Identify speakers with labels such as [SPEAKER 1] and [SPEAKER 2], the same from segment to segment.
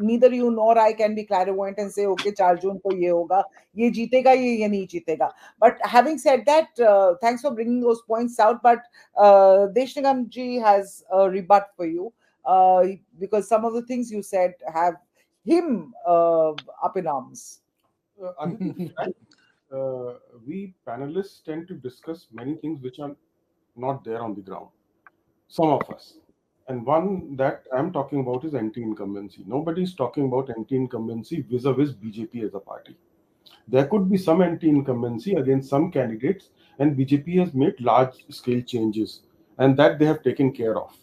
[SPEAKER 1] neither you nor I can be clairvoyant and say, okay, 4 June ko ye hoga, ye jeetega, ye nahi jeetega. But having said that, thanks for bringing those points out. But Deshnigam ji has a rebut for you, because some of the things you said have him up in arms.
[SPEAKER 2] Aditi, we panelists tend to discuss many things which are not there on the ground. Some of us. And one that I'm talking about is anti-incumbency. Nobody's talking about anti-incumbency vis-a-vis BJP as a party. There could be some anti-incumbency against some candidates, and BJP has made large-scale changes, and that they have taken care of.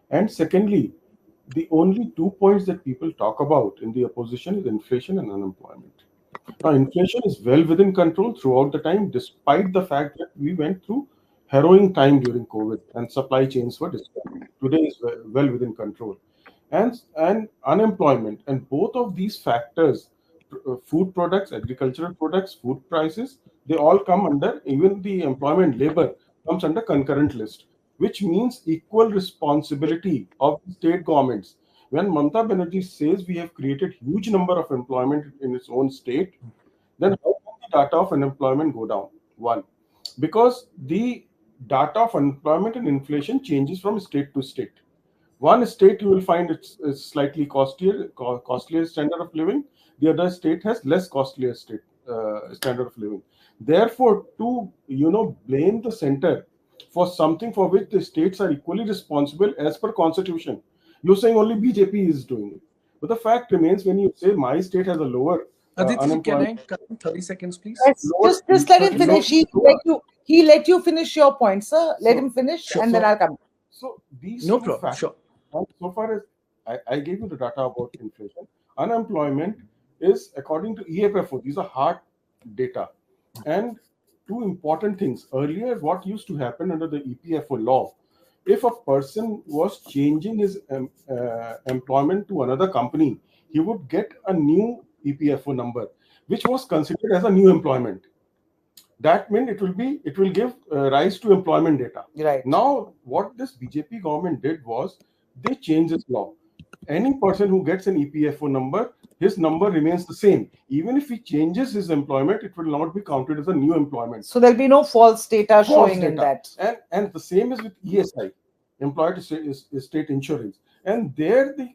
[SPEAKER 2] And secondly, the only 2 points that people talk about in the opposition is inflation and unemployment. Now, inflation is well within control throughout the time, despite the fact that we went through harrowing time during COVID and supply chains were disturbed. Today is well within control. And unemployment, and both of these factors, food products, agricultural products, food prices, they all come under, even the employment labor comes under concurrent list, which means equal responsibility of the state governments. When Mamata Banerjee says we have created huge number of employment in its own state, then how can the data of unemployment go down? One, because the data of unemployment and inflation changes from state to state. One state you will find it's slightly costlier standard of living. The other state has less costlier standard of living. Therefore, to blame the center for something for which the states are equally responsible as per constitution, you're saying only BJP is doing it. But the fact remains, when you say my state has a lower
[SPEAKER 3] Aditi, can I
[SPEAKER 2] unemployment,
[SPEAKER 3] come 30 seconds, please?
[SPEAKER 1] Yes, just let him finish. He let you finish your point, sir. Let him finish, and then I'll come.
[SPEAKER 2] So these
[SPEAKER 3] No
[SPEAKER 2] two
[SPEAKER 3] problem.
[SPEAKER 2] factors.
[SPEAKER 3] Sure.
[SPEAKER 2] So far as I gave you the data about inflation, unemployment is according to EFFO. These are hard data. And two important things. Earlier, what used to happen under the EPFO law, if a person was changing his employment to another company, he would get a new EPFO number, which was considered as a new employment. That meant it will give rise to employment data.
[SPEAKER 1] Right.
[SPEAKER 2] Now, what this BJP government did was they changed this law. Any person who gets an EPFO number, his number remains the same. Even if he changes his employment, it will not be counted as a new employment.
[SPEAKER 1] So there'll be no false data showing in that.
[SPEAKER 2] And the same is with ESI, employer state insurance. And there the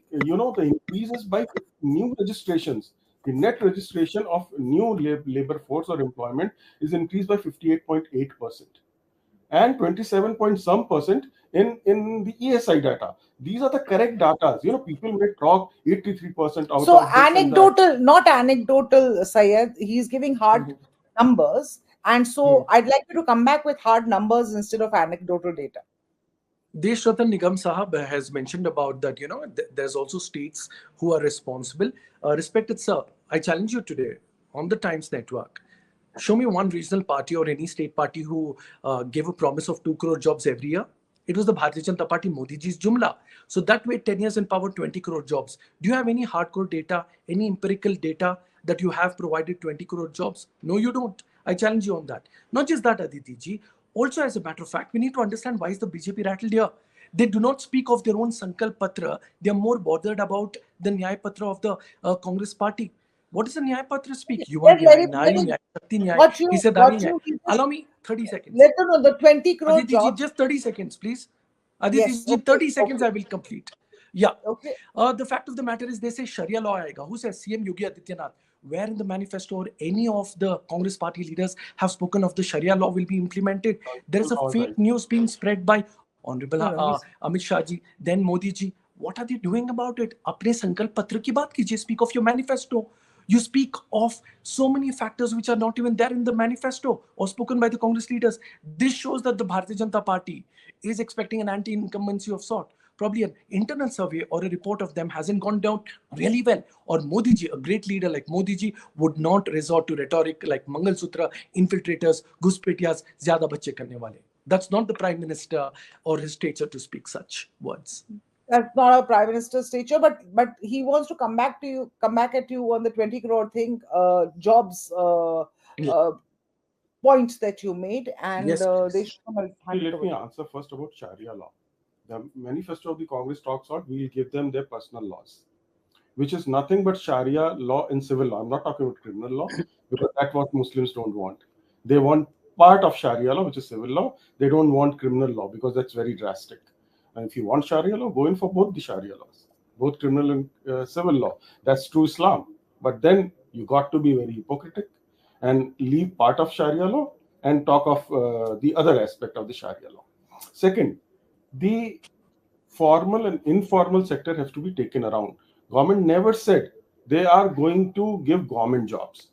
[SPEAKER 2] increases by new registrations. The net registration of new labor force or employment is increased by 58.8%, and 27 point some percent in the ESI data. These are the correct data. People may talk 83% out
[SPEAKER 1] so
[SPEAKER 2] of this
[SPEAKER 1] anecdotal, not anecdotal, Syed. He's giving hard numbers, and so I'd like you to come back with hard numbers instead of anecdotal data.
[SPEAKER 3] Deshratan Nigam Sahab has mentioned about that, there's also states who are responsible. Respected sir, I challenge you today on the Times Network. Show me one regional party or any state party who gave a promise of 2 crore jobs every year. It was the Bharatiya Janata Party, Modi ji's Jumla. So that way, 10 years in power, 20 crore jobs. Do you have any hardcore data, any empirical data that you have provided 20 crore jobs? No, you don't. I challenge you on that. Not just that, Aditi ji. Also, as a matter of fact, we need to understand why is the BJP rattled here. They do not speak of their own Sankalp Patra. They are more bothered about the Nyay Patra of the Congress party. What does the Nyay Patra speak? Yuva Nyay, Nari Nyay, Shakti Nyay, Hissadari Nyay. Allow me 30 seconds.
[SPEAKER 1] Let them know the 20 crore
[SPEAKER 3] Aditi
[SPEAKER 1] jobs.
[SPEAKER 3] ji, just 30 seconds, please. Aditi ji, 30 seconds I will complete. Yeah.
[SPEAKER 1] Okay.
[SPEAKER 3] The fact of the matter is they say Sharia law aayega. Who says? CM Yogi Adityanath. Where in the manifesto or any of the Congress party leaders have spoken of the Sharia law will be implemented? There is a fake news being spread by Honorable Amit Shah ji, then Modi ji. What are they doing about it? Apne Sankalp Patra ki baat kijiye. Speak of your manifesto. You speak of so many factors which are not even there in the manifesto or spoken by the Congress leaders. This shows that the Bharatiya Janata Party is expecting an anti-incumbency of sort. Probably an internal survey or a report of them hasn't gone down really well. Or Modi ji, a great leader like Modi ji, would not resort to rhetoric like Mangalsutra, infiltrators, Guspetias, zyada bacche karne wale. That's not the Prime Minister or his stature to speak such words.
[SPEAKER 1] That's not a Prime Minister's stature, but he wants to come back at you on the 20 crore thing, jobs points that you made, and
[SPEAKER 3] yes,
[SPEAKER 1] they should come and
[SPEAKER 2] let me answer first about Sharia law. The manifesto of the Congress talks about we will give them their personal laws. which is nothing but Sharia law in civil law. I'm not talking about criminal law, because that's what Muslims don't want. They want part of Sharia law, which is civil law. They don't want criminal law because that's very drastic. And if you want Sharia law, go in for both the Sharia laws, both criminal and civil law. That's true Islam. But then you got to be very hypocritical and leave part of Sharia law and talk of the other aspect of the Sharia law. Second, the formal and informal sector have to be taken around. Government never said they are going to give government jobs.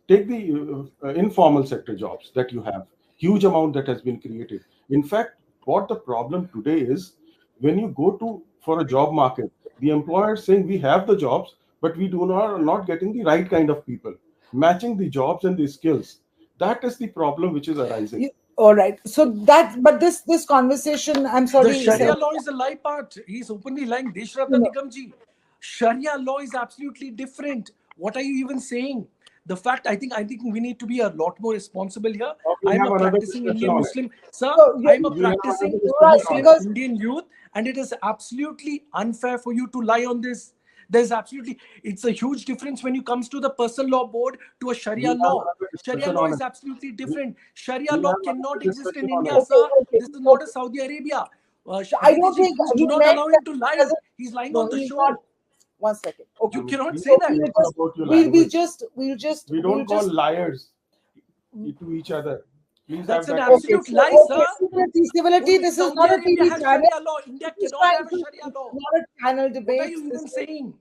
[SPEAKER 2] Take the informal sector jobs that you have, huge amount that has been created. In fact, what the problem today is, when you go to for a job market, the employer is saying we have the jobs, but we do not getting the right kind of people matching the jobs and the skills. That is the problem which is arising.
[SPEAKER 1] All right. So that, but this conversation, I'm
[SPEAKER 3] The
[SPEAKER 1] sorry,
[SPEAKER 3] Sharia law is a lie part. He's openly lying. Deshrata
[SPEAKER 1] no,
[SPEAKER 3] Nigamji. Sharia law is absolutely different. What are you even saying? The fact, I think we need to be a lot more responsible here.
[SPEAKER 2] We
[SPEAKER 3] I'm
[SPEAKER 2] have
[SPEAKER 3] a
[SPEAKER 2] another
[SPEAKER 3] practicing
[SPEAKER 2] discussion
[SPEAKER 3] Indian
[SPEAKER 2] on it.
[SPEAKER 3] Muslim. Sir,
[SPEAKER 1] so
[SPEAKER 3] I'm a
[SPEAKER 2] We have another
[SPEAKER 3] practicing
[SPEAKER 1] right,
[SPEAKER 2] discussion on
[SPEAKER 3] Muslim
[SPEAKER 2] it.
[SPEAKER 1] because
[SPEAKER 3] Indian youth, and it is absolutely unfair for you to lie on this. There's absolutely, it's a huge difference when you comes to the personal law board to a
[SPEAKER 2] We
[SPEAKER 3] Sharia
[SPEAKER 2] have
[SPEAKER 3] law.
[SPEAKER 2] another
[SPEAKER 3] Sharia
[SPEAKER 2] discussion
[SPEAKER 3] law
[SPEAKER 2] on
[SPEAKER 3] is
[SPEAKER 2] it.
[SPEAKER 3] absolutely
[SPEAKER 2] We,
[SPEAKER 3] different. Sharia
[SPEAKER 2] we
[SPEAKER 3] law
[SPEAKER 2] have
[SPEAKER 3] cannot
[SPEAKER 2] another
[SPEAKER 3] exist in
[SPEAKER 2] discussion on
[SPEAKER 3] India,
[SPEAKER 2] it.
[SPEAKER 1] okay,
[SPEAKER 3] sir.
[SPEAKER 1] okay,
[SPEAKER 3] This is not a
[SPEAKER 1] okay.
[SPEAKER 3] Saudi Arabia.
[SPEAKER 1] I don't
[SPEAKER 3] Aditi ji,
[SPEAKER 1] think
[SPEAKER 3] please
[SPEAKER 1] he
[SPEAKER 3] do not
[SPEAKER 1] meant
[SPEAKER 3] allow
[SPEAKER 1] that
[SPEAKER 3] him to
[SPEAKER 1] he
[SPEAKER 3] lie.
[SPEAKER 1] doesn't.
[SPEAKER 3] He's lying
[SPEAKER 1] No,
[SPEAKER 3] on the
[SPEAKER 1] he's not.
[SPEAKER 3] show.
[SPEAKER 1] One second. Okay.
[SPEAKER 3] You cannot
[SPEAKER 2] We
[SPEAKER 3] say
[SPEAKER 2] don't
[SPEAKER 1] Okay,
[SPEAKER 3] that.
[SPEAKER 1] we'll
[SPEAKER 2] care
[SPEAKER 1] just
[SPEAKER 2] about your
[SPEAKER 1] we'll
[SPEAKER 2] language.
[SPEAKER 1] just we'll just
[SPEAKER 2] We
[SPEAKER 1] we'll
[SPEAKER 2] don't call
[SPEAKER 1] just
[SPEAKER 2] liars to each other. Please have
[SPEAKER 3] That's an
[SPEAKER 2] that respect.
[SPEAKER 1] okay,
[SPEAKER 3] absolute
[SPEAKER 1] so
[SPEAKER 3] lie,
[SPEAKER 1] okay,
[SPEAKER 3] sir.
[SPEAKER 1] civility.
[SPEAKER 3] Only
[SPEAKER 1] This is
[SPEAKER 3] Saudi
[SPEAKER 1] not a
[SPEAKER 3] Arabia
[SPEAKER 1] TV
[SPEAKER 3] has
[SPEAKER 1] channel.
[SPEAKER 3] Sharia law. India
[SPEAKER 1] We're just
[SPEAKER 3] cannot
[SPEAKER 1] trying
[SPEAKER 3] have a
[SPEAKER 1] to.
[SPEAKER 3] Sharia
[SPEAKER 1] It's
[SPEAKER 3] law.
[SPEAKER 1] not a channel
[SPEAKER 3] What are
[SPEAKER 1] debate.
[SPEAKER 3] you even saying?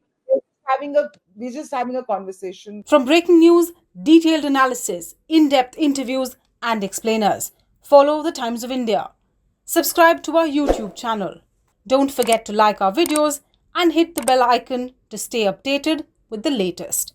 [SPEAKER 1] We're just having a conversation.
[SPEAKER 4] From breaking news, detailed analysis, in depth interviews, and explainers, follow the Times of India. Subscribe to our YouTube channel. Don't forget to like our videos and hit the bell icon to stay updated with the latest.